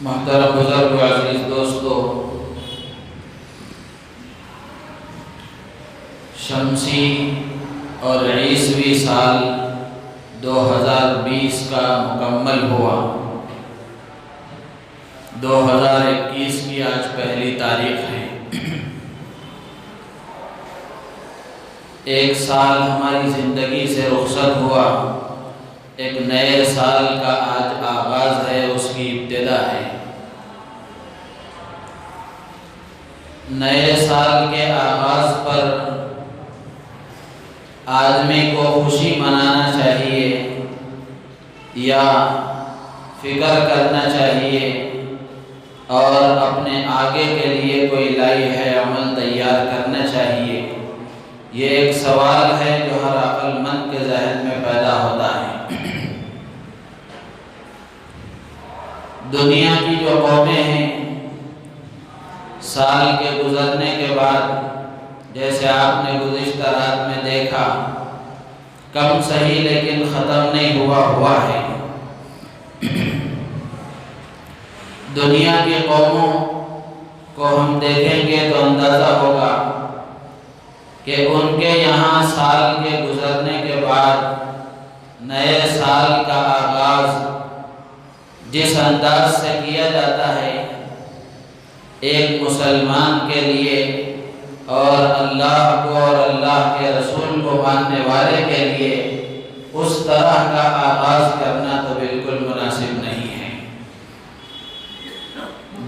محترم بزرگ و عزیز دوستو، شمسی اور عیسوی سال 2020 کا مکمل ہوا۔ 2021 کی آج پہلی تاریخ ہے۔ ایک سال ہماری زندگی سے رخصت ہوا، ایک نئے سال کا آج آغاز ہے، اس کی ابتدا ہے۔ نئے سال کے آغاز پر آدمی کو خوشی منانا چاہیے یا فکر کرنا چاہیے اور اپنے آگے کے لیے کوئی لائحہ عمل تیار کرنا چاہیے؟ یہ ایک سوال ہے جو ہر عقل مند کے ذہن میں پیدا ہوتا ہے۔ دنیا کی جو قومیں ہیں، سال کے گزرنے کے بعد جیسے آپ نے گزشتہ رات میں دیکھا، کم صحیح لیکن ختم نہیں ہوا ہے۔ دنیا کی قوموں کو ہم دیکھیں گے تو اندازہ ہوگا کہ ان کے یہاں سال کے گزرنے کے بعد نئے سال کا آغاز جس انداز سے کیا جاتا ہے، ایک مسلمان کے لیے اور اللہ کو اور اللہ کے رسول کو ماننے والے کے لیے اس طرح کا آغاز کرنا تو بالکل مناسب نہیں ہے۔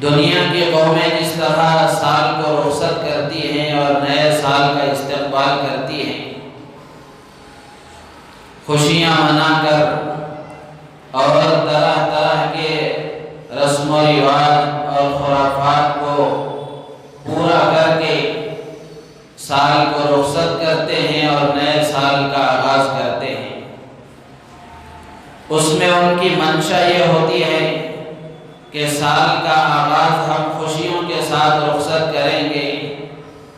دنیا کی قومیں جس طرح سال کو رخصت کرتی ہیں اور نئے سال کا استقبال کرتی ہیں، خوشیاں منا کر اور طرح طرح کے رسم و رواج اور خرافات کو پورا کر کے سال کو رخصت کرتے ہیں اور نئے سال کا آغاز کرتے ہیں، اس میں ان کی منشا یہ ہوتی ہے کہ سال کا آغاز ہم خوشیوں کے ساتھ رخصت کریں گے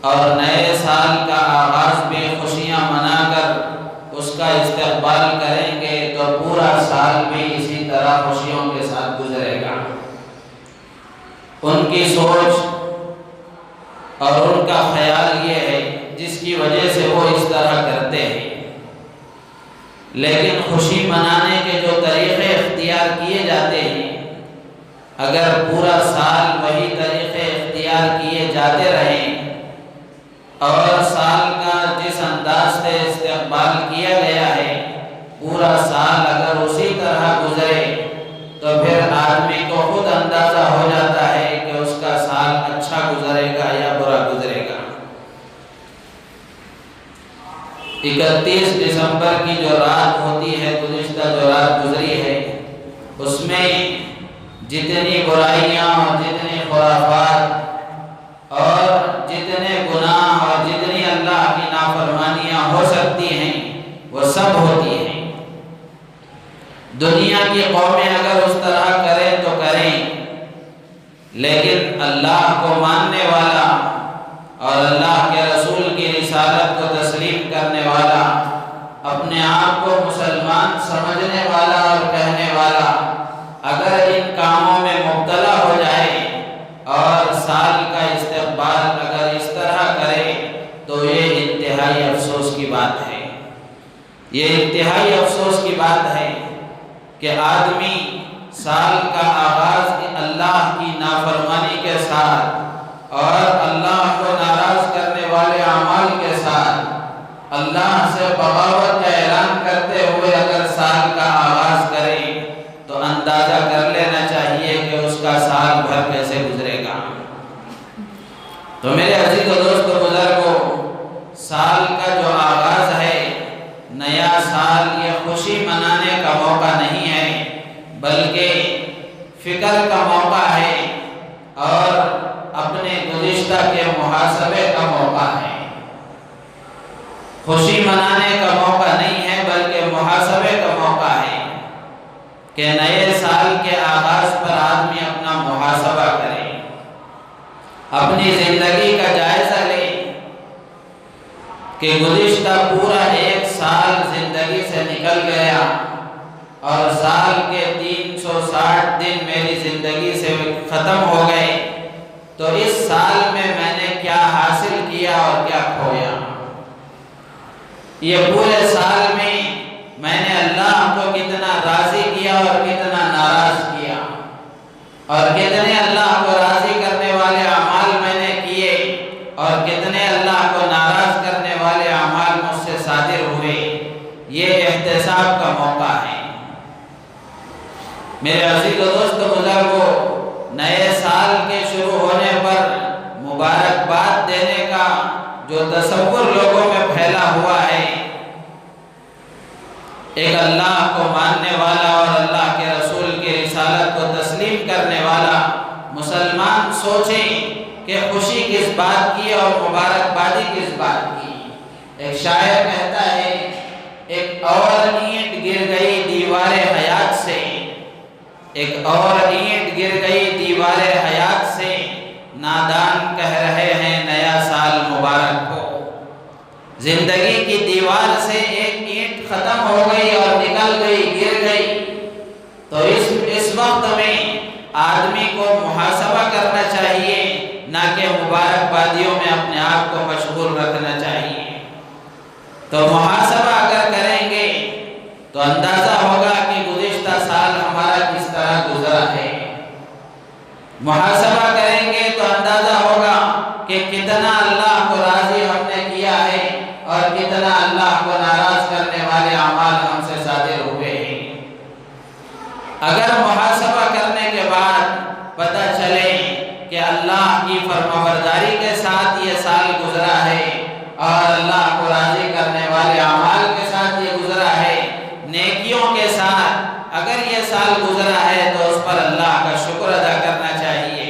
اور نئے سال کا آغاز بھی خوشیاں منا کر اس کا استقبال کریں گے تو پورا سال بھی اسی طرح خوشیوں کے ساتھ گزرے گا۔ ان کی سوچ اور ان کا خیال یہ ہے جس کی وجہ سے وہ اس طرح کرتے ہیں، لیکن خوشی منانے کے جو طریقے اختیار کیے جاتے ہیں، اگر پورا سال وہی طریقے اختیار کیے جاتے رہیں اور سال کا جس انداز سے استقبال کیا گیا ہے پورا سال اگر اسی طرح گزرے تو پھر آدمی کو خود اندازہ ہو جاتا ہے کہ اس کا سال اچھا گزرے گا یا برا گزرے گا۔ 31 دسمبر کی جو رات ہوتی ہے، گزشتہ جو رات گزری ہے، اس میں جتنی برائیاں اور جتنی خرافات اور جتنے گناہ اور جتنی اللہ کی نافرمانیاں ہو سکتی ہیں وہ سب ہوتی ہیں۔ دنیا کی قومیں اگر اس طرح کریں تو کریں، لیکن اللہ کو ماننے والا اور اللہ کے رسول کی رسالت کو تسلیم کرنے والا، اپنے آپ کو مسلمان سمجھنے والا اور کہنے والا اگر ان کاموں میں مبتلا ہو جائے اور سال کا استقبال اگر اس طرح کرے تو یہ انتہائی افسوس کی بات ہے۔ یہ انتہائی افسوس کی بات ہے کہ آدمی سال کا آغاز اللہ کی نافرمانی کے ساتھ اور اللہ کو ناراض کرنے والے اعمال کے ساتھ اللہ سے بغاوت کا اعلان کرتے ہوئے اگر سال کا آغاز کرے تو اندازہ کر لینا چاہیے کہ اس کا سال بھر کیسے گزرے گا۔ تو میرے عزیز و دوست و بزرگوں، سال کا جو آغاز ہے، نیا سال، یہ خوشی منانے کا موقع نہیں ہے بلکہ فکر کا موقع ہے اور اپنے گزشتہ کے محاسبے کا موقع ہے۔ خوشی منانے کا موقع نہیں ہے بلکہ محاسبے کا موقع ہے کہ نئے سال کے آغاز پر آدمی اپنا محاسبہ کرے، اپنی زندگی کا جائزہ لے کہ گزشتہ پورا ایک سال زندگی سے نکل گیا اور سال کے 360 دن میری زندگی سے ختم ہو گئے تو اس سال میں نے کیا حاصل کیا اور کیا کھویا۔ یہ پورے سال میں نے اللہ کو کتنا راضی کیا اور کتنا ناراض کیا، اور کتنے اللہ کو راضی کرنے والے اعمال میں نے کیے اور کتنے اللہ کو ناراض کرنے والے اعمال مجھ سے صادر ہوئے۔ یہ احتساب کا موقع ہے۔ میرے عزیز و دوست بزرگوں، نئے سال کے شروع ہونے پر مبارکباد دینے کا جو تصور لوگوں میں پھیلا ہوا ہے، ایک اللہ کو ماننے والا اور اللہ کے رسول کی رسالت کو تسلیم کرنے والا مسلمان سوچیں کہ خوشی کس بات کی اور مبارکبادی کس بات کی۔ ایک شاعر کہتا ہے، ایک اور اینٹ گر گئی دیوار حیات سے، ایک اور اینٹ گر گئی دیوار حیات سے، نادان کہہ رہے ہیں نیا سال مبارک ہو۔ زندگی کی دیوار سے ایک اینٹ ختم ہو گئی اور نکل گئی، گر گئی، تو اس وقت میں آدمی کو محاسبہ کرنا چاہیے، نہ کہ مبارکبادیوں میں اپنے آپ کو مشغول رکھنا چاہیے۔ تو محاسبہ اگر کریں گے تو اندازہ ہوگا کہ گزشتہ سال ہمارا کس طرح گزرا ہے۔ محاسبہ کریں گے تو اندازہ ہوگا کہ کتنا اللہ کو راضی ہم نے کیا ہے اور کتنا اللہ کو ناراض کرنے والے اعمال ہم سے صادر ہوئے ہیں۔ اگر محاسبہ کرنے کے بعد پتہ چلے کہ اللہ کی فرمانبرداری کے ساتھ یہ سال گزرا ہے اور اللہ کو راضی کرنے والے اعمال کے ساتھ یہ گزرا ہے، نیکیوں کے ساتھ اگر یہ سال گزرا ہے تو اس پر اللہ کا شکر ادا کرنا چاہیے،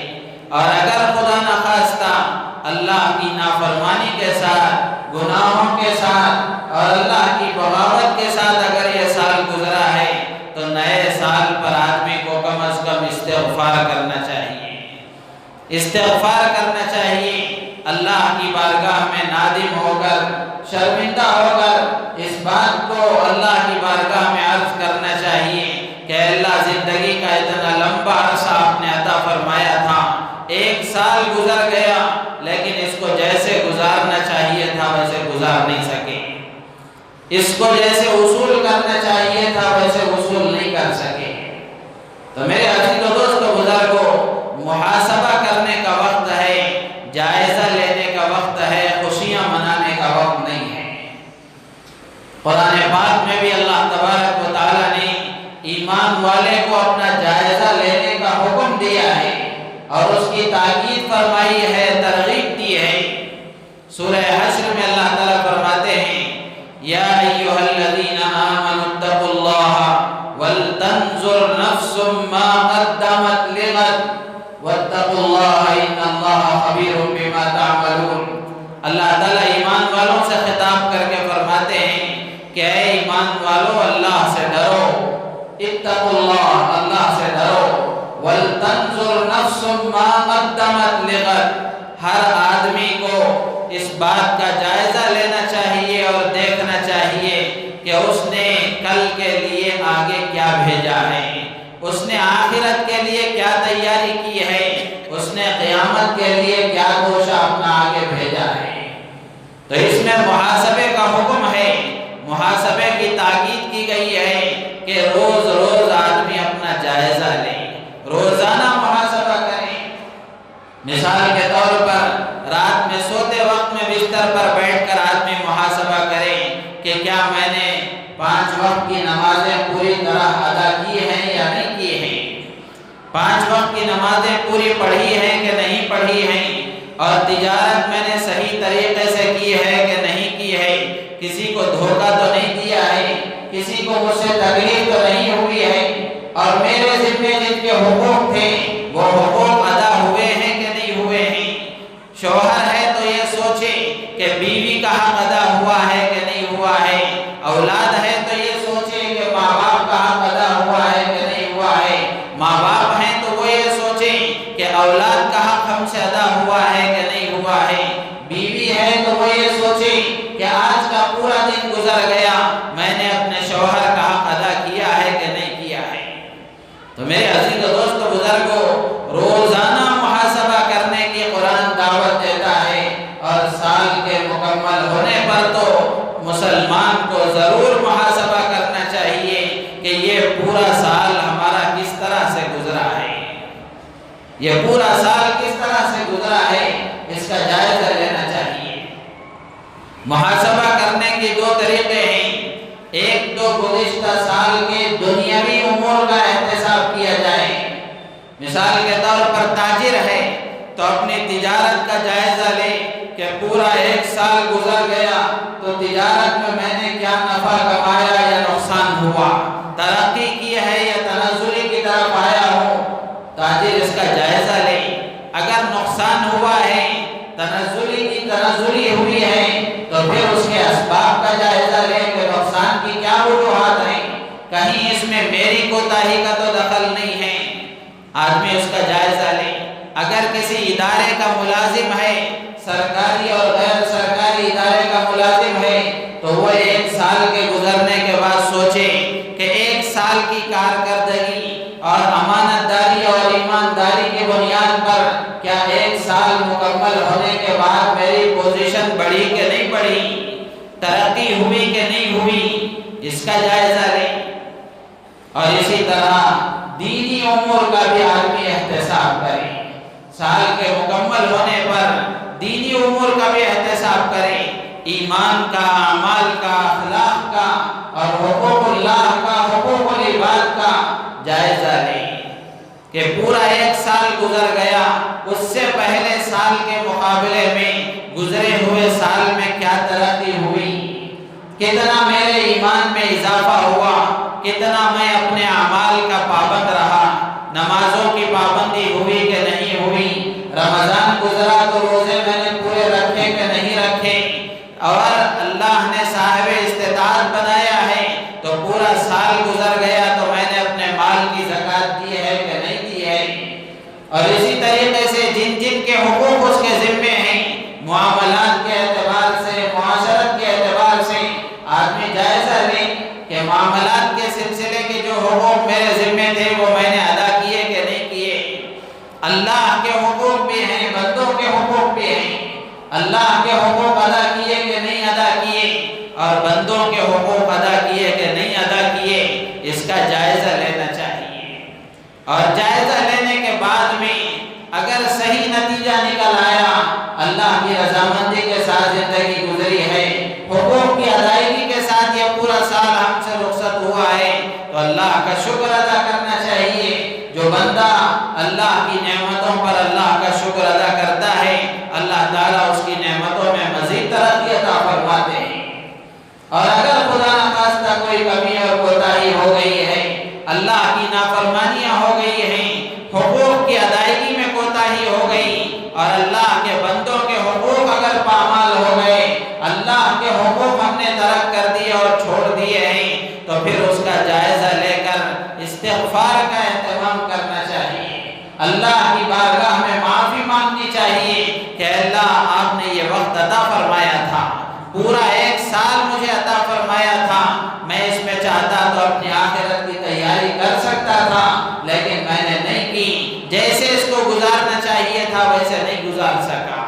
اور اگر خدا نخواستہ اللہ کی نافرمانی کے ساتھ، گناہوں کے ساتھ اور اللہ کی بغاوت کے ساتھ اگر یہ سال گزرا ہے تو نئے سال پر آدمی کو کم از کم استغفار کرنا چاہیے، استغفار کرنا چاہیے، اللہ کی بارگاہ میں نادم ہو کر، شرمندہ ہو کر اس بات کو اللہ کی بارگاہ میں عرض کرنا چاہیے کہ اللہ، زندگی کا اتنا لمبا عرصہ آپ نے عطا فرمایا تھا، ایک سال گزر گیا لیکن اس کو جیسے گزارنا چاہیے تھا ویسے گزار نہیں سکے، اس کو جیسے وصول کرنا چاہیے تھا ویسے وصول نہیں کر سکے۔ تو میرے عزیز و دوست بزرگوں، محاسبہ کرنے کا وقت ہے، جائزہ لینے کا وقت ہے، خوشیاں منانے کا وقت نہیں ہے۔ قرآن پاک میں بھی اللہ تبارک و تعالیٰ نے ایمان والے کو اپنا جائزہ لینے کا حکم دیا ہے اور اس کی تاکید فرمائی ہے، ترغیب دی ہے۔ سورہ حشر میں اللہ تعالیٰ فرماتے ہیں، یا ایھا الذین آمنوا اتقوا اللہ ولتنظر نفس ما قدمت لغد واتقوا اللہ ان اللہ خبیر بما تعملون۔ اللہ تعالیٰ ایمان والوں سے خطاب کر کے فرماتے ہیں کہ اے ایمان والو، اللہ سے ڈرو، اتقوا اللہ، اللہ سے ڈرو، ولتنظر نفس ما قدمت لغد، ہر آدمی کو اس بات کا جائزہ لینا چاہیے اور دیکھنا چاہیے کہ اس نے کل کے لیے آگے کیا بھیجا ہے، اس نے آخرت کے لیے کیا تیاری کی ہے، اس نے قیامت کے لیے کیا گوشہ اپنا آگے بھیجا ہے۔ تو اس میں محاسبے کا حکم ہے، محاسبے کی تاکید کی گئی ہے کہ روز روز آدمی اپنا جائزہ لے، روزانہ محاسبہ کریں۔ مثال کے طور پر رات میں سوتے وقت میں بستر پر بیٹھ کر آدمی محاسبہ کرے کہ کیا میں نے 5 وقت کی نمازیں پوری طرح ادا کی ہیں یا نہیں کی ہیں، 5 وقت کی نمازیں پوری پڑھی ہیں کہ نہیں پڑھی ہیں، اور تجارت میں نے صحیح طریقے سے کی ہے کہ نہیں کی ہے، کسی کو دھوکہ تو نہیں دیا ہے، کسی کو مجھ سے تکلیف تو نہیں ہوئی ہے، اور میرے ذمے جن کے حقوق تھے وہ حقوق ادا ہوئے ہیں کہ نہیں ہوئے ہیں۔ شوہر ہے تو یہ سوچے کہ بیوی کا حق ادا ہوا ہے کہ نہیں ہوا ہے، اولاد ہے تو یہ سوچے کہ ماں باپ کا حق ادا ہوا ہے کہ نہیں ہوا ہے، ماں باپ ہیں تو وہ یہ سوچیں کہ اولاد کا حق ہم سے ادا ہوا ہے کہ نہیں ہوا ہے، بیوی ہے تو وہ یہ سوچیں کہ آج کا پورا دن گزر گیا، میں نے اپنے شوہر کا حق ادا کیا ہے کہ نہیں کیا ہے۔ تو میرے عزیز و دوست بزرگوں، روز یہ پورا سال کس طرح سے گزرا ہے اس کا جائزہ لینا چاہیے۔ محاسبہ کرنے کے دو طریقے ہیں، ایک تو گزشتہ سال کے دنیاوی امور کا احتساب کیا جائے، مثال کے طور پر تاجر ہے تو اپنی تجارت کا جائزہ لے کہ پورا ایک سال گزر گیا تو تجارت میں نے کیا نفع کمایا یا نقصان ہوا، ترقی کی ہے یا تنزلی کی طرف آیا ہو، تاجر اس کا جائزہ لے۔ اگر نقصان ہوا ہے، تنزلی ہوئی ہے تو پھر اس کے اسباب کا جائزہ لے کہ نقصان کی کیا وجوہات ہیں، کہیں اس میں میری کوتاہی کا تو دخل نہیں ہے، آدمی اس کا جائزہ لے۔ اگر کسی ادارے کا ملازم ہے، سرکاری اور غیر سرکاری ادارے کا ملازم ہے، تو وہ ایک سال کے گزرنے کے بعد سوچے کہ ایک سال کی کارکردگی اور امانت داری اور ایمانداری کی بنیاد پر کیا ایک سال مکمل ہونے کے بعد میری پوزیشن بڑھی کہ نہیں بڑھی، ترقی ہوئی کہ نہیں ہوئی، اس کا جائزہ لے۔ اور اسی طرح دینی امور کا بھی آدمی احتساب کرے، سال کے مکمل ہونے پر دینی امور کا بھی احتساب کرے، ایمان کا، اعمال کا، اخلاق کا اور حقوق اللہ کا، حقوق العباد کا جائزہ لے کہ پورا ایک سال گزر گیا، اس سے پہلے سال کے مقابلے میں گزرے ہوئے سال میں کیا ترقی ہوئی، کتنا میرے ایمان میں اضافہ ہوا، کتنا میں اپنے اعمال کا پابند رہا، نمازوں کی پابندی ہوئی کہ نہیں ہوئی، رمضان گزرا تو روزے میں نے پورے رکھے کہ نہیں رکھے، اور اللہ نے صاحب استطاعت بنایا ہے تو پورا سال گزر گیا تو میں نے اپنے مال کی زکوٰۃ دی ہے کہ نہیں دی ہے۔ اور اسی طریقے سے جن جن کے حقوق اس کے ذمے ہیں، معاملات کے اعتبار سے، معاشرت کے اعتبار سے آدمی جائزہ لے کہ معاملات کے سلسلے کے جو حقوق میرے ذمے تھے وہ میں نے ادا کیے کہ نہیں کیے۔ اللہ کے حقوق بھی ہیں، بندوں کے حقوق بھی ہیں، اللہ کے حقوق ادا کیے کہ نہیں ادا کیے، اور بندوں کے حقوق ادا کیے کہ نہیں ادا کیے، اس کا جائزہ لینا چاہیے۔ اور جائزہ لینے کے بعد میں اگر صحیح نتیجہ نکل آیا، اللہ کی رضامندی کے ساتھ زندگی گزری ہے، حقوق کی ادائیگی کے ساتھ یہ پورا سال ہم سے رخصت ہوا ہے، تو اللہ کا شکر ادا کرنا چاہیے۔ جو بندہ اللہ کی نعمتوں پر اللہ کا شکر ادا کرتا ہے، اللہ تعالیٰ اس کی نعمتوں میں مزید ترقی عطا فرماتے ہیں۔ اور اگر خدا نخواستہ کوئی کمی اور کوتاہی ہو گئی ہے، اللہ کی نافرمانیاں ہو گئی ہیں، حقوق کی ادائیگی میں کوتاہی ہو گئی، اور اللہ کے بندوں کے حقوق اگر پامال ہو گئے، اللہ کے حقوق ہم نے ترک کر دیے اور چھوڑ دیے ہیں، تو پھر اس کا جائزہ لے کر استغفار کا اہتمام کرنا چاہیے، اللہ کی بارگاہ میں معافی مانگنی چاہیے کہ اللہ آپ نے یہ وقت عطا فرمایا تھا، پورا ایک سال مجھے عطا فرمایا تھا، میں اس میں چاہتا تو اپنی آخرت کی تیاری کر سکتا تھا، لیکن میں نے نہیں کی، جیسے اس کو گزارنا چاہیے تھا ویسے نہیں گزار سکا۔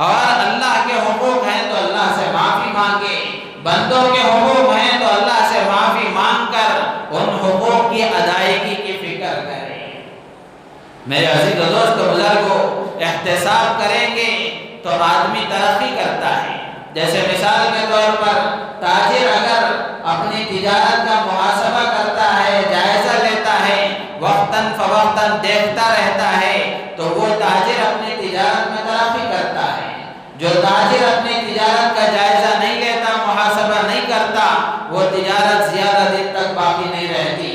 اور اللہ کے حقوق ہیں تو اللہ سے معافی مانگے، بندوں کے حقوق ہیں تو اللہ سے معافی مانگ کر ان حقوق کی ادائیگی کی فکر کریں۔ میرے عزیز و دوست بزرگوں، احتساب کریں گے تو آدمی ترقی کرتا ہے۔ جیسے مثال کے طور پر تاجر اگر اپنی تجارت کا محاسبہ کرتا ہے، جائزہ لیتا ہے، وقتاً فوقتاً دیکھتا رہتا ہے، تو وہ تاجر اپنی تجارت میں ترقی کرتا ہے۔ جو تاجر اپنی تجارت کا جائزہ نہیں لیتا، محاسبہ نہیں کرتا، وہ تجارت زیادہ دن تک باقی نہیں رہتی۔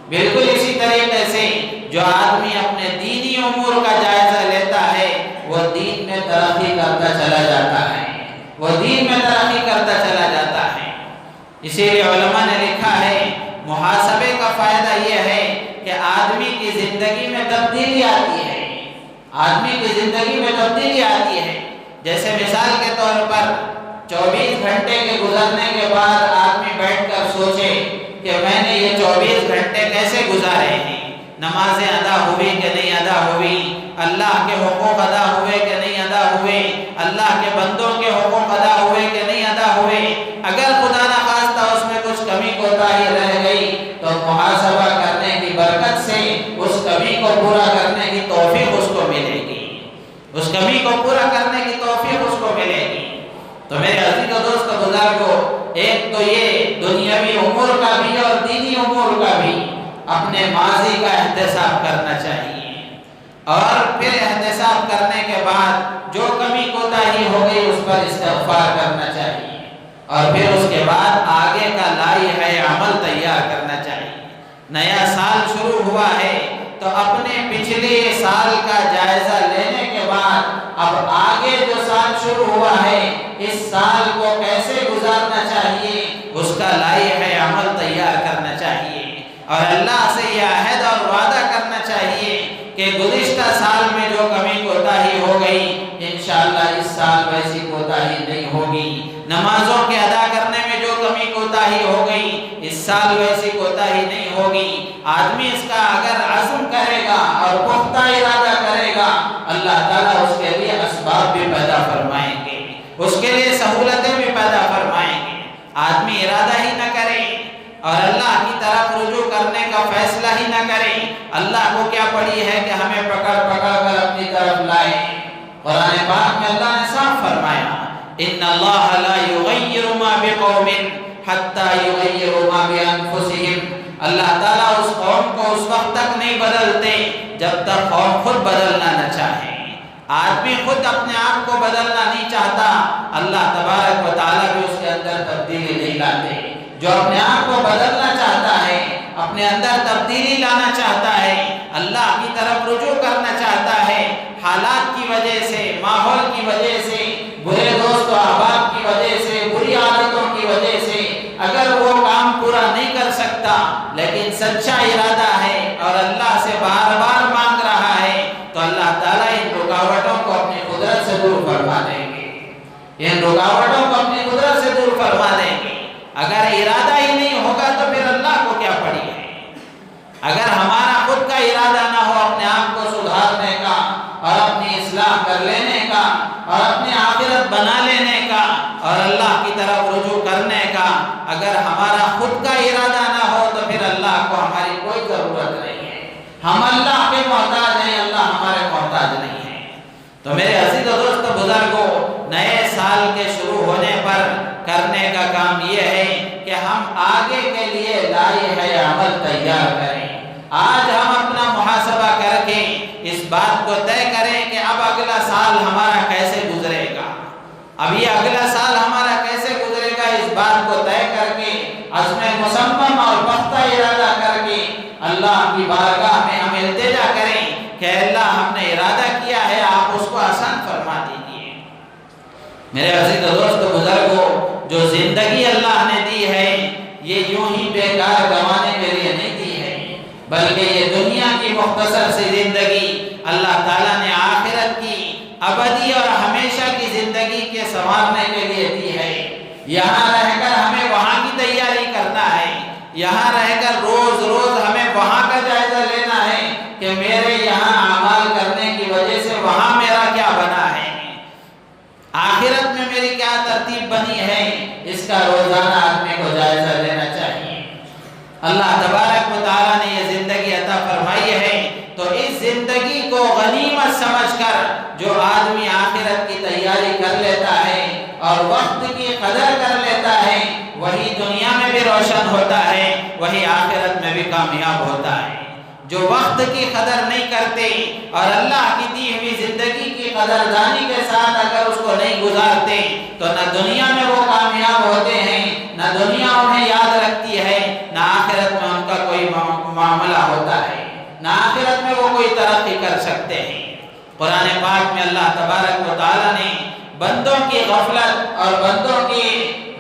بالکل اسی طریقے سے جو آدمی اپنے دینی امور کا جائزہ لیتا ہے، وہ دین میں ترقی کرتا چلا جاتا ہے، وہ دین میں ترقی کرتا چلا جاتا ہے۔ اسی لیے علماء نے لکھا ہے، محاسبے کا فائدہ یہ ہے کہ آدمی کی زندگی میں تبدیلی آتی ہے، آدمی کی زندگی میں تبدیلی آتی ہے۔ جیسے مثال کے طور پر 24 گھنٹے کے گزرنے کے بعد آدمی بیٹھ کر سوچے کہ میں نے یہ 24 گھنٹے کیسے گزارے ہیں، نمازیں ادا ہوئی کہ نہیں ادا ہوئی، اللہ کے حقوق ادا ہوئے کہ نہیں ادا ہوئے، اللہ کے بندوں کے حقوق ادا ہوئے کہ نہیں ادا ہوئے۔ اگر خدا نخواستہ اس میں کچھ کمی کوتاہی رہ گئی تو محاسبہ کرنے کی برکت سے اس کمی کو پورا کرنے کی توفیق کمی کو پورا کرنے کی توفیق اس کو ملے گی۔ تو میرے عزیز و دوست بزرگوں، ایک تو یہ دنیاوی امور کا بھی اور دینی امور کا بھی اپنے ماضی کا احتساب کرنا چاہیے، اور پھر احتساب کرنے کے بعد جو کمی کوتاہی ہو گئی اس پر استغفار کرنا چاہیے، اور پھر اس کے بعد آگے کا لائحہ عمل تیار کرنا چاہیے۔ نیا سال شروع ہوا ہے تو اپنے پچھلے سال کا جائزہ لینے کے بعد اب آگے جو سال شروع ہوا ہے اس سال کو کیسے گزارنا چاہیے اس کا لائحہ عمل تیار کرنا چاہیے، اور اللہ سے یہ عہد اور وعدہ کرنا چاہیے کہ گزشتہ سال میں جو کمی کوتاہی ہو گئی انشاءاللہ اس سال ویسی کوتاہی نہیں ہوگی، نمازوں کے ادا کرنے میں جو کمی کوتاہی ہو گئی اس سال ویسی کوتاہی نہیں ہوگی۔ آدمی اس کا اگر عزم کرے گا اور پختہ ارادہ کرے گا اللہ تعالیٰ اس کے لیے اسباب بھی پیدا فرمائیں گے، اس کے لیے سہولتیں بھی پیدا فرمائیں گے۔ آدمی ارادہ ہی نہ کرے اور اللہ کی طرف رجوع کرنے کا فیصلہ ہی نہ کرے، اللہ کو کیا پڑی ہے کہ ہمیں پکڑ کر اپنی طرف لائے۔ قرآن پاک میں اللہ نے صاف فرمایا ان اللہ لا یغیر ما بقوم حتی یغیروا ما بانفسہم، اللہ تعالیٰ اس قوم کو اس وقت تک نہیں بدلتے جب تک قوم خود بدلنا نہ چاہے۔ آدمی خود اپنے آپ کو بدلنا نہیں چاہتا، اللہ تبارک و تعالیٰ بھی اس کے اندر تبدیلی نہیں لاتے۔ جو اپنے آپ کو بدلنا چاہتا ہے، اپنے اندر تبدیلی لانا چاہتا ہے، اللہ کی طرف رجوع کرنا چاہتا ہے، حالات کی وجہ سے، ماحول کی وجہ سے، برے دوست و احباب کی وجہ سے، بری عادتوں کی وجہ سے اگر وہ کام پورا نہیں کر سکتا لیکن سچا ارادہ ہے اور اللہ سے بار بار مانگ رہا ہے تو اللہ تعالیٰ ان رکاوٹوں کو اپنی قدرت سے دور فرما دیں گے، ان رکاوٹوں کو اپنی قدرت سے دور فرما دیں گے۔ اگر ارادہ ہی نہیں ہوگا تو پھر اللہ کو کیا پڑی ہے؟ اگر ہمارا خود کا ارادہ نہ ہو اپنے آپ کو سدھارنے کا اور اپنی اصلاح کر لینے کا اور اپنی آخرت بنا لینے کا اور اللہ کی طرف رجوع کرنے کا، اگر ہمارا خود کا ارادہ نہ ہو تو پھر اللہ کو ہماری کوئی ضرورت نہیں ہے۔ ہم اللہ کے محتاج ہیں، اللہ ہمارے محتاج نہیں ہے۔ تو میرے عزیز و دوست بزرگوں، نئے سال کے شروع ہونے پر کرنے کا کام یہ ہے کہ ہم آگے کے لیے لائحہ عمل تیار کریں۔ آج ہم اپنا محاسبہ کر کے اس بات کو طے کریں کہ اب اگلا سال ہمارا کیسے گزرے گا، اب یہ اگلا سال ہمارا کیسے گزرے گا، اس بات کو طے کر کے عزم مصمم اور پختہ ارادہ کر کے اللہ کی بارگاہ میں ہم التجا کریں کہ اللہ ہم نے ارادہ کیا ہے، آپ اس کو آسان فرما دیجیے۔ میرے عزیز و دوست بزرگوں، جو زندگی اللہ نے دی ہے یہ یوں ہی بیکار گنوانے کے لیے نہیں دی ہے، بلکہ یہ دنیا کی مختصر سی زندگی اللہ تعالیٰ نے آخرت کی ابدی اور ہمیشہ کی زندگی کے سنوارنے کے لیے دی ہے۔ یہاں رہ کر ہمیں وہاں کی تیاری کرنا ہے، یہاں رہ کر روز روز ہمیں وہاں کا جائزہ لینا ہے کہ میرے یہاں اعمال کرنے کی وجہ سے وہاں میرا کیا بنا ہے، آخرت میں میری کیا ترتیب بنی ہے، اس کا روزانہ آدمی کو جائزہ لینا چاہیے۔ اللہ تبارک و تعالیٰ نے یہ زندگی عطا فرمائی ہے تو اس زندگی کو غنیمت سمجھ کر جو آدمی آخرت کی تیاری کر لیتا ہے اور وقت کی قدر کر لیتا ہے وہی دنیا میں بھی روشن ہوتا ہے، وہی آخرت میں بھی کامیاب ہوتا ہے۔ جو وقت کی قدر نہیں کرتے اور اللہ کی دی ہوئی زندگی کی قدردانی کے ساتھ اگر اس کو نہیں گزارتے تو نہ دنیا میں وہ کامیاب ہوتے ہیں، نہ دنیا انہیں یاد رکھتی ہے، نہ آخرت میں ان کا کوئی معاملہ ہوتا ہے، نہ آخرت میں وہ کوئی ترقی کر سکتے ہیں۔ قرآن پاک میں اللہ تبارک و تعالیٰ نے بندوں کی غفلت اور بندوں کی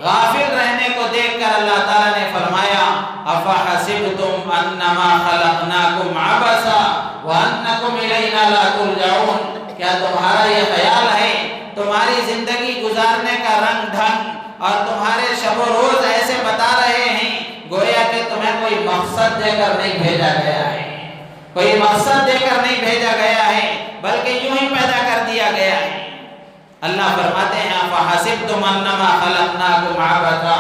غافل رہنے کو دیکھ کر اللہ تعالیٰ نے فرمایا افحسبتم انما خلقناکم عبثا وانکم الینا لا ترجعون، کیا تمہارا یہ خیال ہے تمہاری زندگی گزارنے کا رنگ ڈھنگ اور تمہارے شب و روز ایسے بتا رہے ہیں گویا کہ تمہیں کوئی مقصد دے کر نہیں بھیجا گیا ہے، کوئی مقصد دے کر نہیں بھیجا گیا ہے بلکہ یوں ہی پیدا کر دیا گیا ہے۔ اللہ فرماتے ہیں فحسبتم انما خلقناکم عبثا،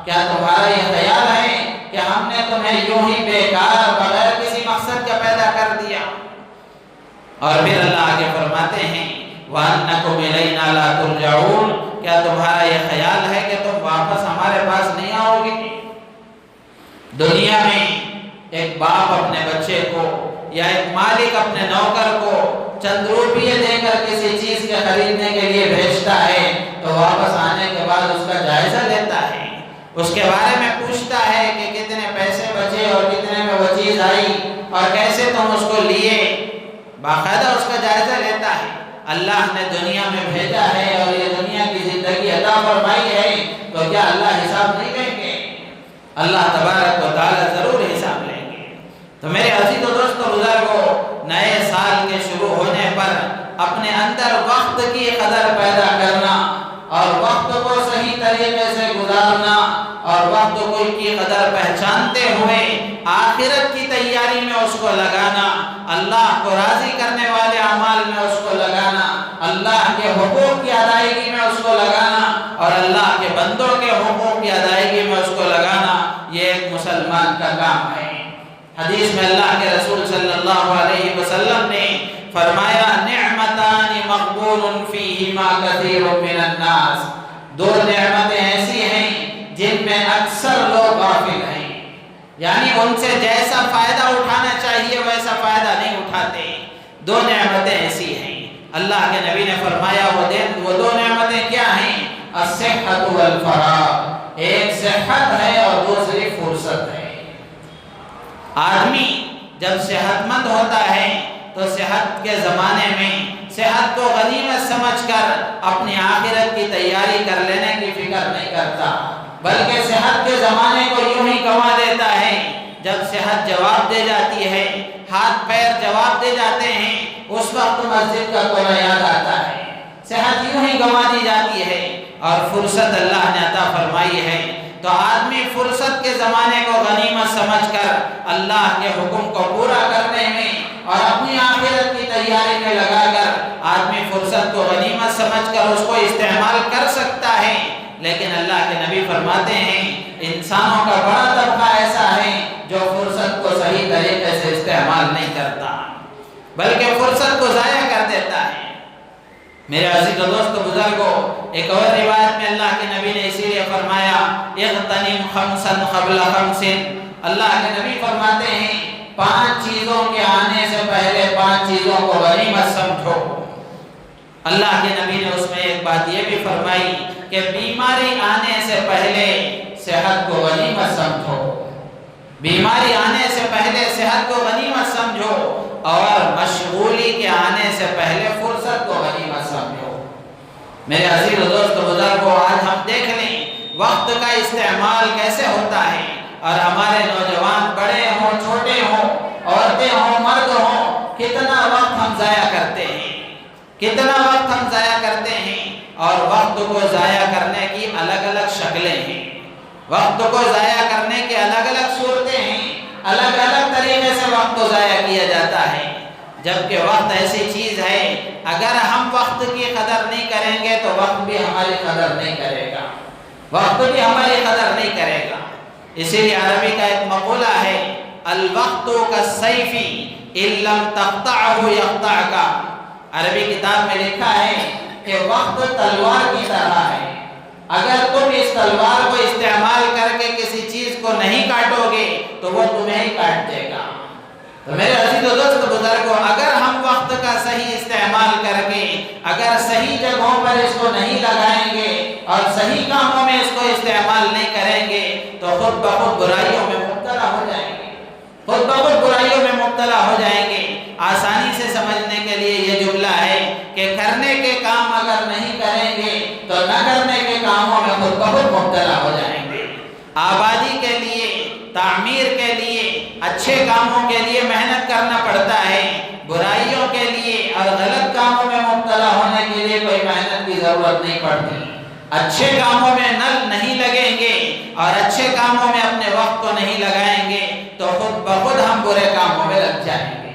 کیا تمہارا یہ خیال ہے کہ ہم نے تمہیں یوں ہی بیکار بغیر کسی مقصد کا پیدا کر دیا؟ اور پھر اللہ آگے فرماتے ہیں وَأَنَّكُمْ إِلَيْنَا لَا تُرْجَعُونَ، کیا تمہارا یہ خیال ہے کہ تم واپس ہمارے پاس نہیں آؤ گے؟ دنیا میں ایک باپ اپنے بچے کو یا ایک مالک اپنے نوکر کو چند روپیے دے کر کسی چیز کے خریدنے کے لیے بھیجتا ہے تو واپس آنے کے بعد اس کا جائزہ لیتا ہے، اس کے بارے میں پوچھتا ہے کہ کتنے پیسے بچے اور کتنے میں وہ چیز آئی اور کیسے تم اس کو لیے، باقاعدہ اس کا جائزہ لیتا ہے۔ اللہ نے دنیا میں بھیجا ہے اور یہ دنیا کی زندگی عطا فرمائی ہے، تو کیا اللہ حساب نہیں لیں گے؟ اللہ تبارک و تعالی ضرور حساب لیں گے۔ تو میرے عزیز و دوستو بزرگوں، نئے سال کے شروع ہونے پر اپنے اندر وقت کی قدر پیدا کرنا اور وقت کو صحیح طریقے سے گزارنا اور وقت کو کی قدر پہچانتے ہوئے آخرت کی تیاری میں اس کو لگانا، اللہ کو راضی کرنے والے اعمال میں اس کو لگانا، اللہ کے حقوق کی ادائیگی میں اس کو لگانا اور اللہ کے بندوں کے حقوق کی ادائیگی میں اس کو لگانا، یہ ایک مسلمان کا کام ہے۔ حدیث میں اللہ کے رسول صلی اللہ علیہ وسلم نے فرمایا نعمتان مقبول فیہما کثیر من الناس، دو نعمتیں ایسی ہیں جن میں اکثر لوگ غافل ہیں، یعنی ان سے جیسا فائدہ اٹھانا چاہیے ویسا فائدہ نہیں اٹھاتے۔ دو نعمتیں ایسی ہیں، اللہ کے نبی نے فرمایا وہ دو نعمتیں کیا ہیں؟ الصحت والفراغ، ایک صحت ہے اور دوسری فرصت ہے۔ آدمی جب صحت مند ہوتا ہے تو صحت کے زمانے میں صحت کو غنیمت سمجھ کر اپنی آخرت کی تیاری کر لینے کی فکر نہیں کرتا، بلکہ صحت کے زمانے کو یوں ہی گنوا دیتا ہے۔ جب صحت جواب دے جاتی ہے، ہاتھ پیر جواب دے جاتے ہیں، اس وقت مسجد کا کونا یاد آتا ہے، صحت یوں ہی گنوا دی جاتی ہے۔ اور فرصت اللہ نے عطا فرمائی ہے تو آدمی فرصت کے زمانے کو غنیمت سمجھ کر اللہ کے حکم کو پورا کرنے میں اور اپنی آخرت کی تیاری میں لگا کر آدمی فرصت کو غنیمت سمجھ کر اس کو استعمال کر سکتا ہے۔ لیکن اللہ کے نبی فرماتے ہیں انسانوں کا بڑا طبقہ ایسا ہے جو فرصت کو صحیح طریقے سے استعمال نہیں کرتا بلکہ فرصت کو ضائع کر دیتا ہے۔ میرے عزیز و دوست بزرگوں، ایک اور روایت میں اللہ کے نبی نے اسی لیے فرمایا اغتنم خمسا قبل خمس، اللہ کے نبی فرماتے ہیں 5 چیزوں کے آنے سے پہلے 5 چیزوں کو غنیمت سمجھو۔ اللہ کے نبی نے اس میں ایک بات یہ بھی فرمائی کہ بیماری آنے سے پہلے صحت کو غنیمت سمجھو، بیماری آنے سے پہلے صحت کو غنیمت سمجھو اور مشغولی کے آنے سے پہلے فرصت کو غنیمت سمجھو۔ میرے عزیز و دوست بزرگوں، آج ہم دیکھ لیں وقت کا استعمال کیسے ہوتا ہے اور ہمارے نوجوان بڑے ہوں چھوٹے ہوں، عورتیں ہوں مرد ہوں، کتنا وقت ہم ضائع کرتے ہیں، کتنا وقت ہم ضائع کرتے ہیں۔ اور وقت کو ضائع کرنے کی الگ الگ شکلیں ہیں، وقت کو ضائع کرنے کی الگ الگ صورتیں ہیں، الگ الگ طریقے سے وقت کو ضائع کیا جاتا ہے۔ جبکہ وقت ایسی چیز ہے اگر ہم وقت کی قدر نہیں کریں گے تو وقت بھی ہماری قدر نہیں کرے گا، وقت بھی ہماری قدر نہیں کرے گا۔ اسی لیے عربی کا ایک مقولہ ہے الوقت کالسیف ان لم تقطعه یقطعک، عربی کتاب میں لکھا ہے کہ وقت تلوار کی طرح ہے، اگر تم اس تلوار کو استعمال کر کے کسی چیز کو نہیں کاٹو گے تو وہ تمہیں ہی کاٹ دے گا۔ تو میرے عزیز و دوست بزرگوں، اگر ہم وقت کا صحیح استعمال کر کے اگر صحیح جگہوں پر اس کو نہیں لگائیں گے اور صحیح کاموں میں اس کو استعمال نہیں کریں گے تو خود بخود برائیوں میں مبتلا ہو جائیں گے، خود بخود برائیوں میں مبتلا ہو جائیں گے۔ آسانی سے سمجھنے کے لیے یہ جملہ ہے کہ کرنے کے کام اگر نہیں کریں گے تو نہ کرنے کے کاموں میں خود بخود مبتلا ہو جائیں گے۔ آبادی کے لیے، تعمیر کے لیے، اچھے کاموں کے لیے محنت کرنا پڑتا ہے، برائیوں کے لیے اور غلط کاموں میں مبتلا ہونے کے لیے کوئی محنت کی ضرورت نہیں پڑتی۔ اچھے کاموں میں نل نہیں لگیں گے اور اچھے کاموں میں اپنے وقت کو نہیں لگائیں گے تو خود بخود ہم برے کاموں میں لگ جائیں گے۔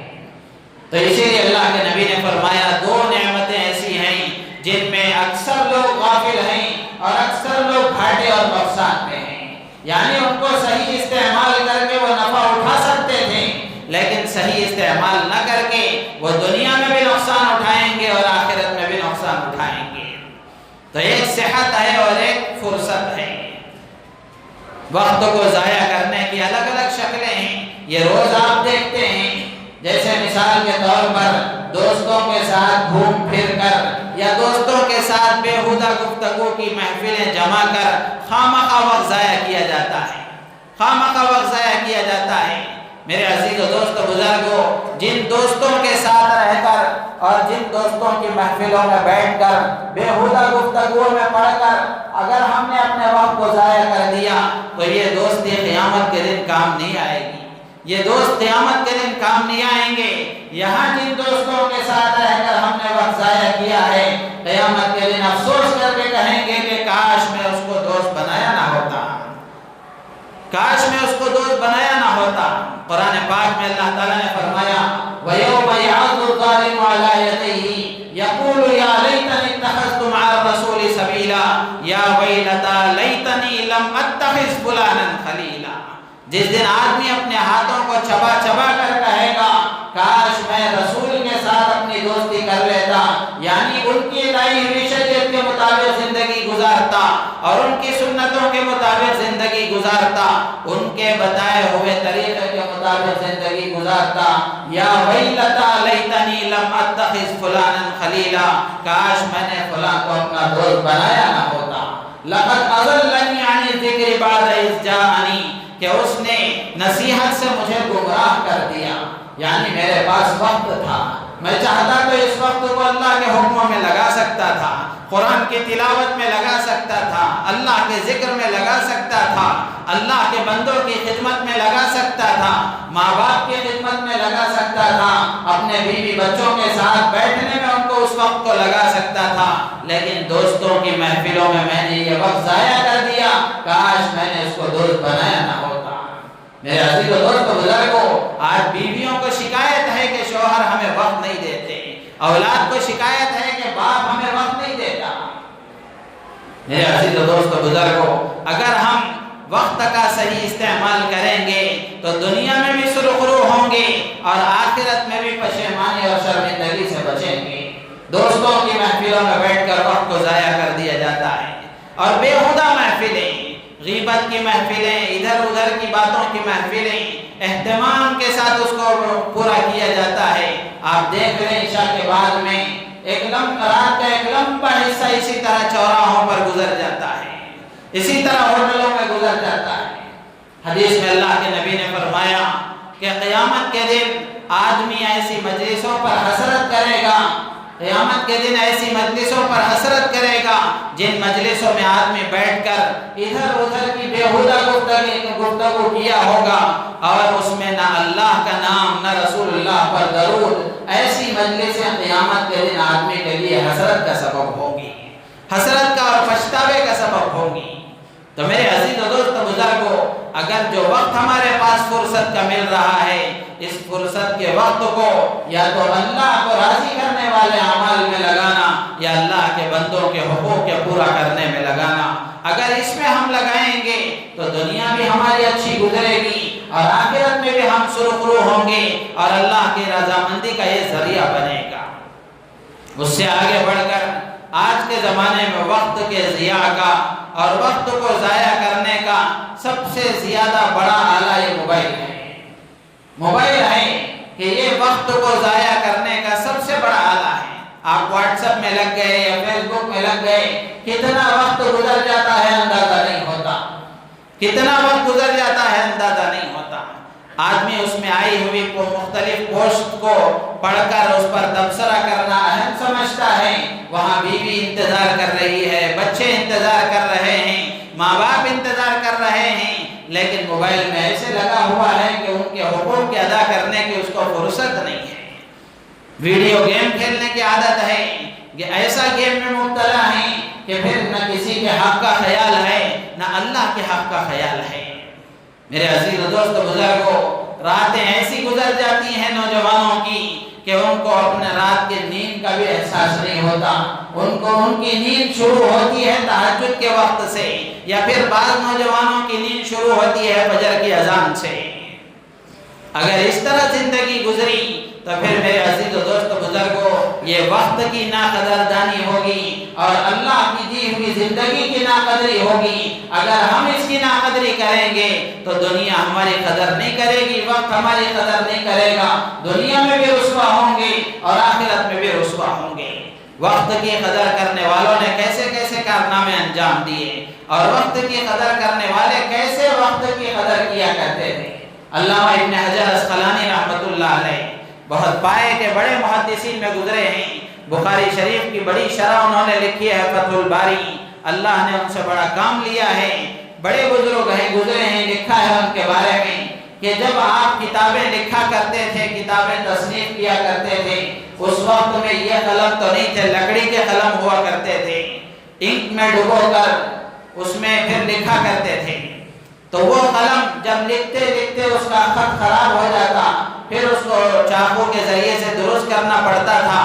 تو اسی لیے اللہ کے نبی نے فرمایا 2 نعمتیں ایسی ہیں جن میں اکثر لوگ غافل ہیں اور اکثر لوگ گھاٹے اور نقصان میں ہیں، یعنی ان کو صحیح استعمال کر کے وہ نفع اٹھا سکتے تھے لیکن صحیح استعمال نہ کر کے وہ دنیا میں بھی نقصان اٹھائیں گے اور آخرت میں بھی تو ایک صحت ہے اور ایک فرصت ہے۔ وقت کو ضائع کرنے کی الگ الگ شکلیں ہیں، یہ روز آپ دیکھتے ہیں۔ جیسے مثال کے طور پر دوستوں کے ساتھ گھوم پھر کر یا دوستوں کے ساتھ بیہودہ گفتگو کی محفلیں جمع کر خواہ وقت ضائع کیا جاتا ہے، خواہ وقت ضائع کیا جاتا ہے۔ میرے عزیز و دوست بزرگوں، جن دوستوں کے ساتھ رہ کر اور جن دوستوں کی محفلوں میں بیٹھ کر بیہودہ گفتگو میں پڑھ کر اگر ہم نے اپنے وقت کو ضائع کر دیا تو یہ دوستی قیامت کے دن کام نہیں آئے گی، یہ دوست قیامت کے دن کام نہیں آئیں گے۔ یہاں جن دوستوں کے ساتھ رہ کر ہم نے وقت ضائع کیا ہے، قیامت کے دن افسوس کر کے کہیں گے کہ کاش میں اس کو دوست بنایا نہ ہوتا، کاش میں اس کو دوست بنایا نہ ہوتا۔ قرآن پاک میں اللہ تعالیٰ نے فرمایا وَيَوْمَ يَعَضُّ الظَّالِمُ عَلَىٰ يَدَيْهِ يَقُولُ يَا لَيْتَنِي اتَّخَذْتُ مَعَ الرَّسُولِ سَبِيلًا يَا وَيْلَتَىٰ لَيْتَنِي لَمْ أَتَّخِذْ فُلَانًا خَلِيلًا۔ جس دن آدمی اپنے ہاتھوں کو چبا چبا کر کہے گا کاش میں رسول کے ساتھ اپنی دوستی کر لیتا، یعنی ان کی لائی ہوئی شریعت کے مطابق زندگی گزارتا اور ان کی سنتوں کے مطابق زندگی گزارتا، ان کے بتائے ہوئے طریقے کے مطابق زندگی گزارتا۔ یا ویلتا لیتنی لم اتخذ فلانا خلیلا، کاش میں نے فلاں کو اپنا دوست بنایا نہ ہوتا۔ لقد اضلنی عن الذکر بعد اذ جاءنی، کہ اس نے نصیحت سے مجھے گمراہ کر دیا، یعنی میرے پاس وقت تھا، میں چاہتا تو اس وقت کو اللہ کے حکموں میں لگا سکتا تھا، قرآن کی تلاوت میں لگا سکتا تھا، اللہ کے ذکر میں لگا سکتا تھا، اللہ کے بندوں کی خدمت میں لگا سکتا تھا، ماں باپ کی خدمت میں لگا سکتا تھا، اپنے بیوی بچوں کے ساتھ بیٹھنے میں ان کو اس وقت کو لگا سکتا تھا، لیکن دوستوں کی محفلوں میں میں نے یہ وقت ضائع کر دیا، کاش میں نے اس کو دوست بنایا نہ ہوتا۔ میرے عزیز و دوست بزرگوں، آج بیویوں کو شکایت ہے کہ شوہر ہمیں وقت نہیں دیتے، اولاد کو شکایت ہے کہ باپ ہمیں وقت نہیں دیتا۔ میرے عزیز و دوست بزرگوں، اگر ہم وقت کا صحیح استعمال کریں گے تو دنیا میں بھی سرخرو ہوں گے اور آخرت میں بھی پشیمانی اور شرمندگی سے بچیں گے۔ دوستوں کی محفلوں میں بیٹھ کر وقت کو ضائع کر دیا جاتا ہے، اور بیہودہ محفلیں، غیبت کی محفلیں، ادھر ادھر کی باتوں کی محفلیں، اہتمام کے ساتھ اس کو پورا کیا جاتا ہے۔ آپ دیکھ رہے ہیں عشاء کے بعد میں رات کا ایک لمبا حصہ اسی طرح چوراہوں پر گزر جاتا ہے، اسی طرح ہوٹلوں میں گزر جاتا ہے۔ حدیث میں اللہ کے نبی نے فرمایا کہ قیامت کے دن آدمی ایسی مجلسوں پر حسرت کرے گا، قیامت کے دن ایسی مجلسوں پر حسرت کرے گا جن مجلسوں میں آدمی بیٹھ کر ادھر ادھر کی بیہودہ گفتگو کیا ہوگا اور اس میں نہ اللہ کا نام نہ رسول اللہ پر درود، ایسی مجلسیں قیامت کے دن آدمی کے لیے حسرت کا سبب ہوگی، حسرت کا اور پچھتاوے کا سبب ہوگی۔ تو میرے عزیز و دوست بزرگوں، اگر جو وقت ہمارے پاس فرصت کا مل رہا ہے، اس فرصت کے وقت کو یا تو اللہ کو راضی کرنے والے اعمال میں لگانا یا اللہ کے بندوں کے حقوق کے پورا کرنے میں لگانا، اگر اس میں ہم لگائیں گے تو دنیا بھی ہماری اچھی گزرے گی اور آخرت میں بھی ہم سرخرو ہوں گے اور اللہ کی رضامندی کا یہ ذریعہ بنے گا۔ اس سے آگے بڑھ کر آج کے زمانے میں وقت کے ضیاع کا اور وقت کو ضائع کرنے کا سب سے زیادہ بڑا آلہ یہ موبائل ہے۔ موبائل ہے کہ یہ وقت کو ضائع کرنے کا سب سے بڑا آلہ ہے۔ آپ واٹس ایپ میں لگ گئے یا فیس بک میں لگ گئے، کتنا وقت گزر جاتا ہے اندازہ نہیں ہوتا، کتنا وقت گزر جاتا ہے اندازہ نہیں ہوتا۔ آدمی اس میں آئی ہوئی مختلف پوسٹ کو پڑھ کر اس پر تبصرہ کرنا اہم سمجھتا ہے، وہاں بیوی انتظار کر رہی ہے، بچے انتظار کر رہے ہیں، ماں باپ انتظار کر رہے ہیں، لیکن موبائل میں ایسے لگا ہوا ہے کہ ان کے حقوق کے ادا کرنے کی اس کو فرصت نہیں ہے۔ ویڈیو گیم کھیلنے کی عادت ہے کہ ایسا گیم میں مبتلا ہے کہ پھر نہ کسی کے حق کا خیال ہے نہ اللہ کے حق کا خیال ہے۔ میرے عزیز و دوست بزرگوں، راتیں ایسی گزر جاتی ہیں نوجوانوں کی کہ ان کو اپنے رات کی نیند کا بھی احساس نہیں ہوتا، ان کی نیند شروع ہوتی ہے تہجد کے وقت سے، یا پھر بعض نوجوانوں کی نیند شروع ہوتی ہے فجر کی اذان سے۔ اگر اس طرح زندگی گزری تو پھر میرے عزیز و دوست بزرگوں، یہ وقت کی ناقدردانی ہوگی اور اللہ کی دی ہوئی زندگی کی ناقدری ہوگی۔ اگر ہم اس کی ناقدری کریں گے تو دنیا ہماری قدر نہیں کرے گی، وقت ہماری قدر نہیں کرے گا، دنیا میں بھی رسوا ہوں گے اور آخرت میں بھی رسوا ہوں گے۔ وقت کی قدر کرنے والوں نے کیسے کیسے کارنامے انجام دیے اور وقت کی قدر کرنے والے کیسے وقت کی قدر کیا کرتے تھے۔ علامہ ابن حجر اسقلانی رحمۃ اللہ علیہ بہت پائے کے بڑے محدثین میں گزرے ہیں، بخاری شریف کی بڑی شرح انہوں نے لکھی ہے فتح الباری، اللہ نے ان سے بڑا کام لیا ہے، بڑے بزرگ ہیں گزرے ہیں، لکھا ہے ان کے بارے میں کہ جب آپ کتابیں لکھا کرتے تھے، کتابیں تصنیف کیا کرتے تھے، اس وقت میں یہ قلم تو نہیں تھے، لکڑی کے قلم ہوا کرتے تھے، انک میں ڈبو کر اس میں پھر لکھا کرتے تھے۔ تو وہ قلم جب لکھتے لکھتے اس کا خط خراب ہو جاتا، پھر اس کو چاقو کے ذریعے سے درست کرنا پڑتا تھا۔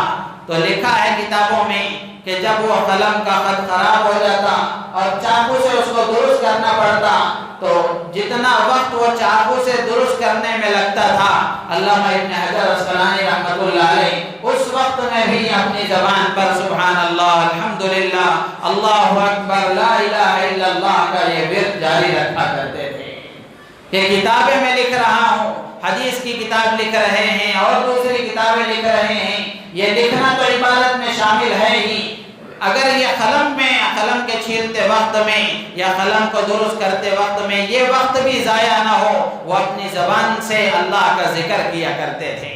تو لکھا ہے کتابوں میں کہ جب وہ قلم کا خط خراب ہو جاتا اور چاقو سے اس کو درست کرنا پڑتا تو جتنا وقت وہ چاقو سے درست کرنے میں لگتا تھا، علامہ ابن حجر اسقلانی رحمۃ اللہ علیہ اس وقت میں بھی اپنی زبان پر سبحان اللہ، الحمدللہ، اللہ اکبر، لا الہ الا اللہ کا یہ ورد جاری رکھا کرتے تھے کہ کتابیں میں لکھ رہا ہوں، حدیث کی کتاب لکھ رہے ہیں اور دوسری کتابیں لکھ رہے ہیں، یہ لکھنا تو عبادت میں شامل ہے ہی، اگر یہ قلم کے چھیلتے وقت میں یا قلم کو درست کرتے وقت میں یہ وقت بھی ضائع نہ ہو، وہ اپنی زبان سے اللہ کا ذکر کیا کرتے تھے۔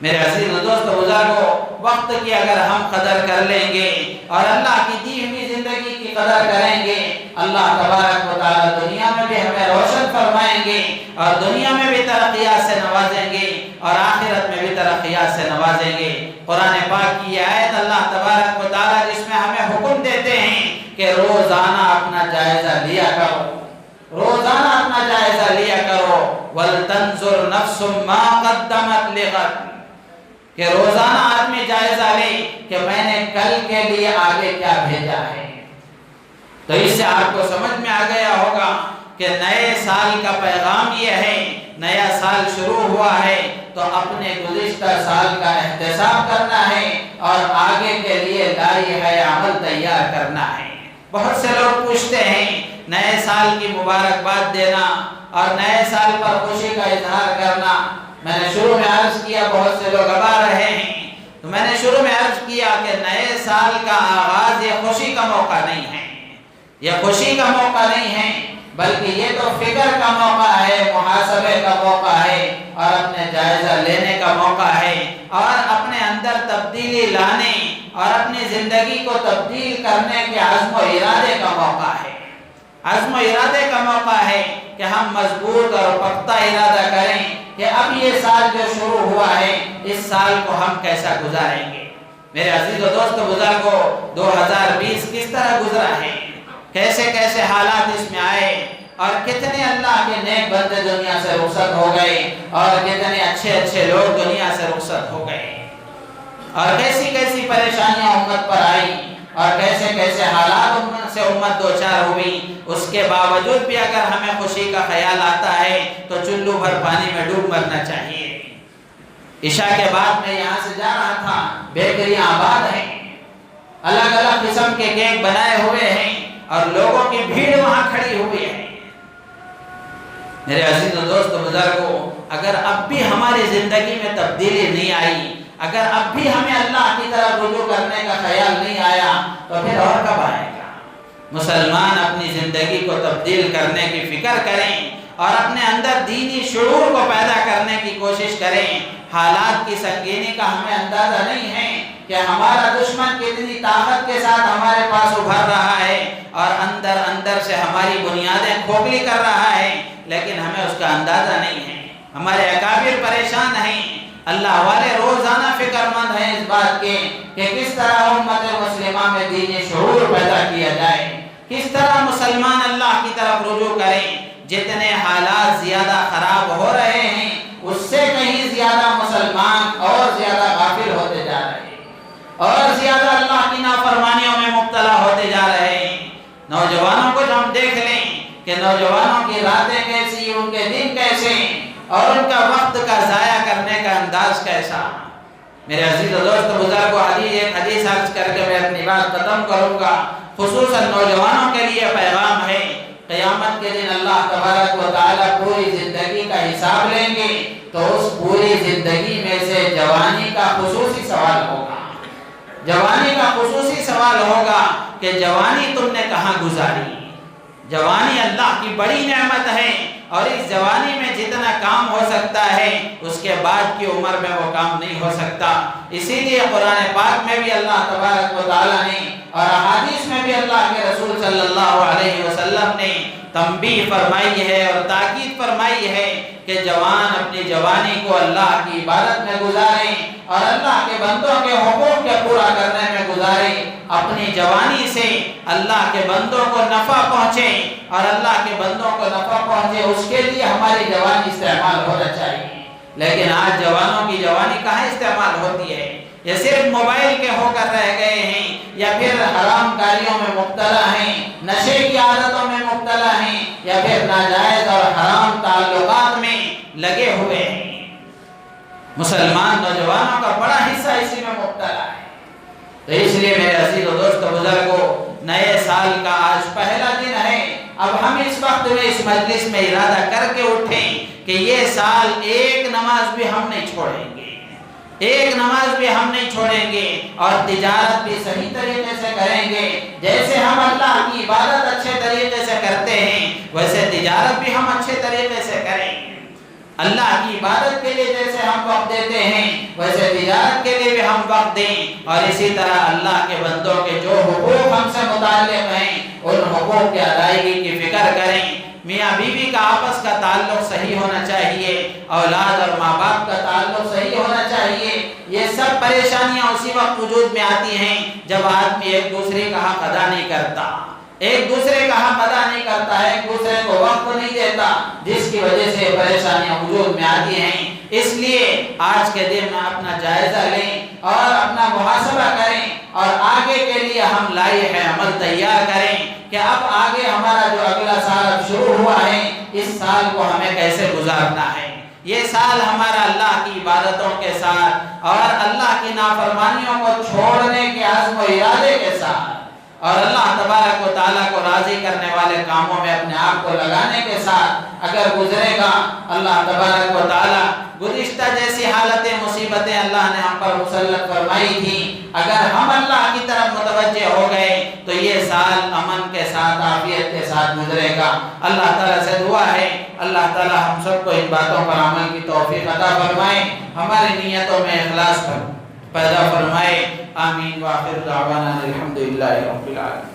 میرے عزیز دوست بزرگوں، وقت کی اگر ہم قدر کر لیں گے اور اللہ کی دی ہوئی زندگی کی قدر کریں گے، اللہ تبارک و تعالی دنیا میں بھی ہمیں روشن فرمائیں گے اور دنیا میں بھی ترقیات سے نوازیں گے اور آخرت میں بھی ترقیات سے نوازیں گے۔ قرآن پاک کی یہ آیت اللہ تبارک و تعالی جس میں ہمیں حکم دیتے ہیں کہ روزانہ اپنا جائزہ لیا کرو، روزانہ اپنا جائزہ لیا کرو، وَلْتَنْظُرْ نَفْسٌ مَا قَدَّمَتْ لِغَدٍ، کہ روزانہ آدمی جائزہ لے کہ میں نے کل کے لیے آگے کیا بھیجا ہے۔ تو اس سے آپ کو سمجھ میں آ گیا ہوگا کہ نئے سال کا پیغام یہ ہے، نیا سال شروع ہوا ہے تو اپنے گزشتہ سال کا احتساب کرنا ہے اور آگے کے لیے لائحہ عمل تیار کرنا ہے۔ بہت سے لوگ پوچھتے ہیں نئے سال کی مبارکباد دینا اور نئے سال پر خوشی کا اظہار کرنا۔ میں نے شروع میں عرض کیا، بہت سے لوگ اب آ رہے ہیں، تو میں نے شروع میں عرض کیا کہ نئے سال کا آغاز یہ خوشی کا موقع نہیں ہے، یہ خوشی کا موقع نہیں ہے، بلکہ یہ تو فکر کا موقع ہے، محاسبے کا موقع ہے اور اپنے جائزہ لینے کا موقع ہے اور اپنے اندر تبدیلی لانے اور اپنی زندگی کو تبدیل کرنے کے عزم و ارادے کا موقع ہے۔ عزم و ارادے کا موقع ہے کہ ہم مضبوط اور پختہ ارادہ کریں کہ اب یہ سال جو شروع ہوا ہے اس سال کو ہم کیسا گزاریں گے۔ میرے عزیز و دوست بزرگوں، 2020 کس طرح گزرا ہے، کیسے کیسے حالات اس میں آئے اور کتنے اللہ کے نیک بندے دنیا سے رخصت ہو گئے اور کتنے اچھے اچھے لوگ دنیا سے رخصت ہو گئے اور کیسی کیسی پریشانیاں امت پر آئی اور کیسے کیسے حالات سے امت دوچار ہوئی۔ اس کے باوجود بھی اگر ہمیں خوشی کا خیال آتا ہے تو چلو بھر پانی میں ڈوب مرنا چاہیے۔ عشاء کے بعد میں یہاں سے جا رہا تھا، بیکریاں آباد ہیں، الگ الگ قسم کے کیک بنائے ہوئے ہیں اور لوگوں کی بھیڑ وہاں کھڑی ہوئی ہے۔ میرے عزیز و دوست بزرگوں، اگر اب بھی ہماری زندگی میں تبدیلی نہیں آئی، اگر اب بھی ہمیں اللہ کی طرف رجوع کرنے کا خیال نہیں آیا تو پھر اور کب آئے گا؟ مسلمان اپنی زندگی کو تبدیل کرنے کی فکر کریں اور اپنے اندر دینی شعور کو پیدا کرنے کی کوشش کریں۔ حالات کی سنگینی کا ہمیں اندازہ نہیں ہے کہ ہمارا دشمن کتنی طاقت کے ساتھ ہمارے پاس ابھر رہا ہے اور اندر اندر سے ہماری بنیادیں کھوکھلی کر رہا ہے، لیکن ہمیں اس کا اندازہ نہیں ہے۔ ہمارے اکابر پریشان ہیں، اللہ والے روزانہ فکر مند ہیں اس بات کے کہ کس طرح امت مسلمہ میں دینی شعور پیدا کیا جائے، کس طرح مسلمان اللہ کی طرف رجوع کریں۔ جتنے حالات زیادہ خراب ہو رہے ہیں اس سے کہیں زیادہ مسلمان اور زیادہ غافل ہوتے جا رہے ہیں اور زیادہ اللہ کی نافرمانیوں میں مبتلا ہوتے جا رہے ہیں۔ نوجوانوں کو جو ہم دیکھ لیں کہ نوجوانوں کی راتیں کیسی، ان کے دن کیسے اور ان کا وقت کا ضائع کرنے کا انداز کیسا۔ میرے عزیز و دوست بزرگوں، ایک حدیث عرض کر کے میں اپنی بات ختم کروں گا۔ خصوصاً نوجوانوں کے لیے پیغام ہے، قیامت کے دن اللہ تبارک و تعالیٰ پوری زندگی کا حساب لیں گے، تو اس پوری زندگی میں سے جوانی کا خصوصی سوال ہوگا۔ جوانی کا خصوصی سوال ہوگا کہ جوانی تم نے کہاں گزاری۔ جوانی اللہ کی بڑی نعمت ہے، اور اس جوانی میں جتنا کام ہو سکتا ہے اس کے بعد کی عمر میں وہ کام نہیں ہو سکتا۔ اسی لیے قرآن پاک میں بھی اللہ تبارک و تعالیٰ نے اور احادیث میں بھی اللہ کے رسول صلی اللہ علیہ وسلم نے تنبیہ فرمائی ہے اور تاکید فرمائی ہے کہ جوان اپنی جوانی کو اللہ کی عبادت میں گزاریں اور اللہ کے بندوں کے حقوق کے پورا کرنے میں گزاریں۔ اپنی جوانی سے اللہ کے بندوں کو نفع پہنچے اور اللہ کے بندوں کو نفع پہنچے، اس کے لیے ہماری جوانی استعمال ہونا چاہیے۔ لیکن آج جوانوں کی جوانی کہاں استعمال ہوتی ہے؟ یہ صرف موبائل کے ہو کر رہ گئے ہیں، یا پھر حرام کاریوں میں مبتلا ہیں، نشے کی عادتوں میں مبتلا ہیں، یا پھر ناجائز اور حرام تعلقات میں لگے ہوئے ہیں۔ مسلمان نوجوانوں کا بڑا حصہ اسی میں مبتلا ہے۔ تو اس لیے میرے عزیز و دوست بزرگوں، نئے سال کا آج پہلا دن ہے۔ اب ہم اس وقت میں اس مجلس میں ارادہ کر کے اٹھیں کہ یہ سال ایک نماز بھی ہم نہیں چھوڑیں گے، ایک نماز بھی ہم نہیں چھوڑیں گے، اور تجارت بھی صحیح طریقے سے کریں گے۔ جیسے ہم اللہ کی عبادت اچھے طریقے سے کرتے ہیں، ویسے تجارت بھی ہم اچھے طریقے سے کریں گے۔ اللہ کی عبادت کے لیے جیسے ہم وقت دیتے ہیں، ویسے تجارت کے لیے بھی ہم وقت دیں، اور اسی طرح اللہ کے بندوں کے جو حقوق ہم سے متعلق ہیں ان حقوق کی ادائیگی کی فکر کریں۔ میاں بیوی کا آپس کا تعلق صحیح ہونا چاہیے، اولاد اور ماں باپ کا تعلق صحیح ہونا چاہیے۔ یہ سب پریشانیاں اسی وقت وجود میں آتی ہیں جب آدمی ایک دوسرے کا حق ادا نہیں کرتا، ایک دوسرے کا حق ادا نہیں کرتا ہے، ایک دوسرے کو وقت نہیں دیتا، جس کی وجہ سے پریشانیاں وجود میں آتی ہیں۔ اس لیے آج کے دن میں اپنا جائزہ لیں اور اپنا محاسبہ کریں، اور آگے کے لیے ہم لائحہ عمل تیار کریں کہ اب آگے ہمارا جو اگلا سال اب شروع ہوا ہے، اس سال کو ہمیں کیسے گزارنا ہے۔ یہ سال ہمارا اللہ کی عبادتوں کے ساتھ اور اللہ کی نافرمانیوں کو چھوڑنے کے عزم و ارادے کے ساتھ اور اللہ تبارک و تعالیٰ کو راضی کرنے والے کاموں میں اپنے آپ کو لگانے کے ساتھ اگر گزرے گا، اللہ تبارک و تعالیٰ گزشتہ جیسی حالتیں مصیبتیں اللہ نے ہم پر مسلط فرمائی تھی، اگر ہم اللہ کی طرف متوجہ ہو گئے تو یہ سال امن کے ساتھ عافیت کے ساتھ گزرے گا۔ اللہ تعالیٰ سے دعا ہے اللہ تعالیٰ ہم سب کو ان باتوں پر عمل کی توفیق عطا فرمائے، ہماری نیتوں میں اخلاص پیدا فرمائے۔ آمین۔ وآخر دعوانا الحمدللہ رب العالمین۔